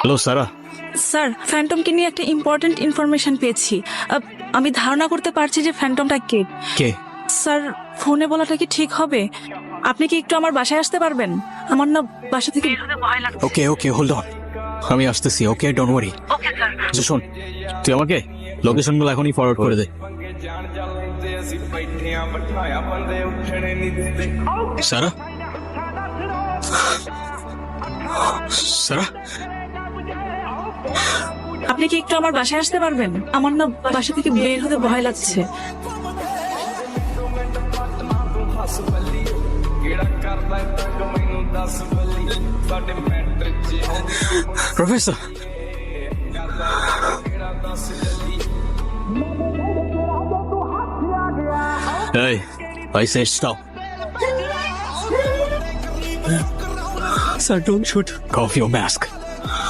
Hello সারা। Sir, ফ্যান্টমকে নিয়ে একটা important information পেয়েছি। আমি ধারণা করতে পারছি যে ফ্যান্টমটা কে। কে? স্যার, ফোনে বলাটা কি ঠিক হবে? আপনি কি একটু আমার বাসায় আসতে পারবেন? আমার না বাসা থেকে ওকে ওকে হোল্ড অন, আমি আসতেছি। Okay don't worry. Okay sir. শোন, তুই আমাকে লোকেশনগুলো এখনই ফরওয়ার্ড করে দে। সারা, সারা, আপনি কি একটু আমার বাসায় আসতে পারবেন? আমার না বাসা থেকে বের হতে ভয় লাগছে। Professor. Hey, I said stop. Sir, don't shoot. Off your mask.